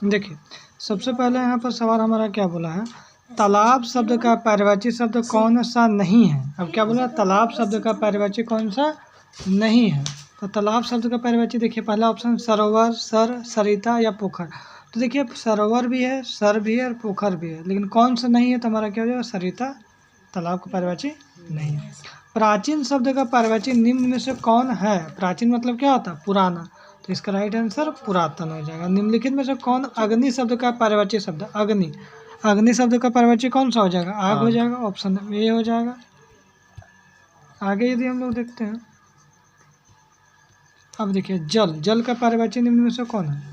देखिए सबसे पहले यहाँ पर सवाल हमारा क्या बोला है, तालाब शब्द का पर्यायवाची शब्द कौन सा नहीं है। अब क्या बोला, तालाब शब्द का पर्यायवाची कौन सा नहीं है। तो तालाब शब्द का पर्यायवाची देखिए पहला ऑप्शन सरोवर, सर, सरिता या पोखर। तो देखिए सरोवर भी है, सर भी है और पोखर भी है, लेकिन कौन सा नहीं है तो हमारा क्या हो जाएगा, सरिता तालाब का पर्यायवाची नहीं है। प्राचीन शब्द का पर्यायवाची निम्न में से कौन है। प्राचीन मतलब क्या होता है, पुराना, तो इसका राइट आंसर पुरातन हो जाएगा। निम्नलिखित में से कौन अग्नि शब्द का पर्यायवाची शब्द, अग्नि, अग्नि शब्द का पर्यायवाची कौन सा हो जाएगा, आग हो जाएगा, ऑप्शन ए हो जाएगा। आगे यदि हम लोग देखते हैं, अब देखिए जल, जल का पर्यायवाची निम्न में से कौन है।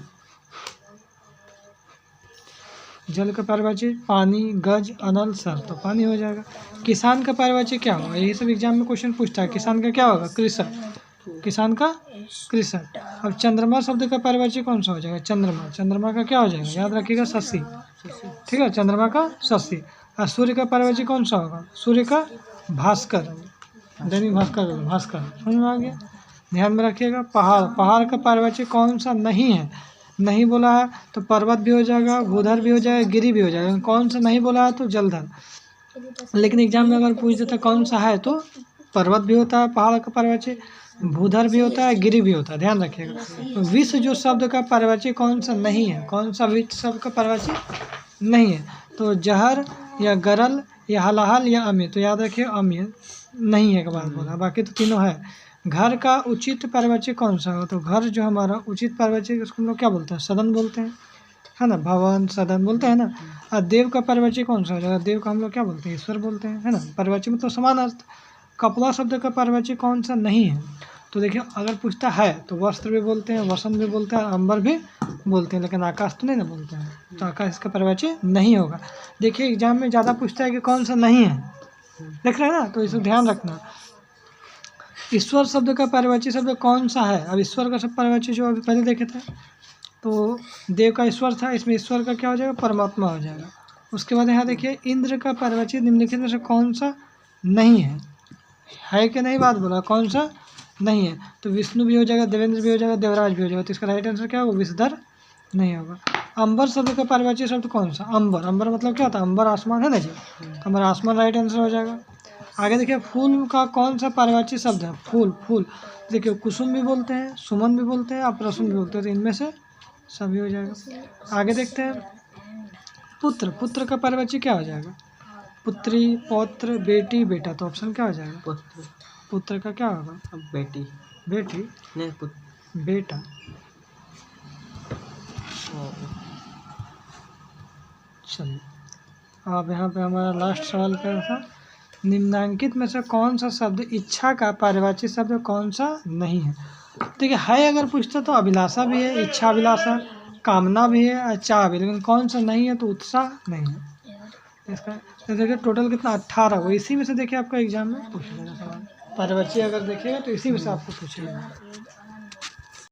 जल का पर्यायवाची पानी, गज, अनल, सर, तो पानी हो जाएगा। किसान का पर्यायवाची क्या होगा, यही सब एग्जाम में क्वेश्चन पूछता है। किसान का क्या होगा, कृषक, किसान का कृषक। अब चंद्रमा शब्द का पर्यायवाची कौन सा हो जाएगा, चंद्रमा, चंद्रमा का क्या हो जाएगा, याद रखिएगा शशि, ठीक है, चंद्रमा का शशि। और सूर्य का पर्यायवाची कौन सा होगा, सूर्य का भास्कर, दैनिक भास्कर, भास्कर, समझ में आ गया। ध्यान में रखिएगा। पहाड़, पहाड़ का पर्यायवाची कौन सा नहीं है, नहीं बोला है तो पर्वत भी हो जाएगा, भूधर भी हो जाएगा, गिरी भी हो जाएगा। कौन सा नहीं बोला है तो जलधर, लेकिन एग्जाम में अगर पूछ देता कौन सा है तो पर्वत भी होता है पहाड़ का पर्यायवाची, भूधर भी होता है, गिरी भी होता है, ध्यान रखिएगा। तो विष जो शब्द का पर्यायवाची कौन सा नहीं है, कौन सा विष शब्द का पर्यायवाची नहीं है, तो जहर या गरल या हलाहल या अम्य, तो याद रखिए अम्य नहीं है के बाद बोला, बाकी तो तीनों है। घर का उचित पर्यायवाची कौन सा हो, तो घर जो हमारा उचित पर्यायवाची उसको हम लोग क्या बोलते हैं, सदन बोलते हैं, है ना, भवन, सदन बोलते हैं ना। और देव का पर्यायवाची कौन सा हो जाएगा, देव का हम लोग क्या बोलते हैं, ईश्वर बोलते हैं, है ना। पर्यायवाची में तो समान अर्थ। कपड़ा शब्द का पर्यायवाची कौन सा नहीं है, तो देखिए अगर पूछता है तो वस्त्र भी बोलते हैं, वसंत भी बोलते हैं, अंबर भी बोलते हैं, लेकिन आकाश तो नहीं ना बोलते हैं, तो आकाश इसका पर्यायवाची नहीं होगा। देखिए एग्जाम में ज़्यादा पूछता है कि कौन सा नहीं है, देख रहे हैं ना, तो इसे ध्यान रखना। ईश्वर शब्द का पर्यायवाची शब्द कौन सा है। अब ईश्वर का सब पर्यायवाची जो अभी पहले देखे थे, तो देव का ईश्वर था, इसमें ईश्वर का क्या हो जाएगा, परमात्मा हो जाएगा। उसके बाद यहाँ देखिए इंद्र का पर्यायवाची निम्नलिखित में से कौन सा नहीं है कि नहीं, बात बोला कौन सा नहीं है, तो विष्णु भी हो जाएगा, देवेंद्र भी हो जाएगा, देवराज भी हो जाएगा, तो इसका राइट आंसर क्या होगा, विषधर नहीं होगा। अंबर शब्द का पर्यायवाची शब्द कौन सा, अंबर, अंबर मतलब क्या होता है, अंबर आसमान है ना जी, तो हमारा आसमान राइट आंसर हो जाएगा। आगे देखिए फूल का कौन सा पर्यायवाची शब्द है, फूल, फूल देखिए कुसुम भी बोलते हैं, सुमन भी बोलते हैं, अप्रसुम भी बोलते हैं, तो इनमें से सभी हो जाएगा। आगे देखते हैं पुत्र, पुत्र का पर्यायवाची क्या हो जाएगा, पुत्री, पौत्र, बेटी, बेटा, तो ऑप्शन क्या हो जाएगा, पुत्र, पुत्र का क्या होगा, बेटी, बेटी नहीं पुत्र, बेटा। चलिए अब यहाँ पे हमारा लास्ट सवाल क्या था, निम्नांकित में से कौन सा शब्द इच्छा का पर्यायवाची शब्द कौन सा नहीं है। देखिए है अगर पूछता तो अभिलाषा भी है, इच्छा अभिलाषा, कामना भी है, चाह भी, लेकिन कौन सा नहीं है तो उत्साह नहीं है। इसका तो देखिए टोटल कितना 18 हो, इसी में से देखिए आपका एग्जाम में पूछ लेगा सवाल, पर्यायवाची अगर देखिएगा तो इसी में से आपको पूछेगा।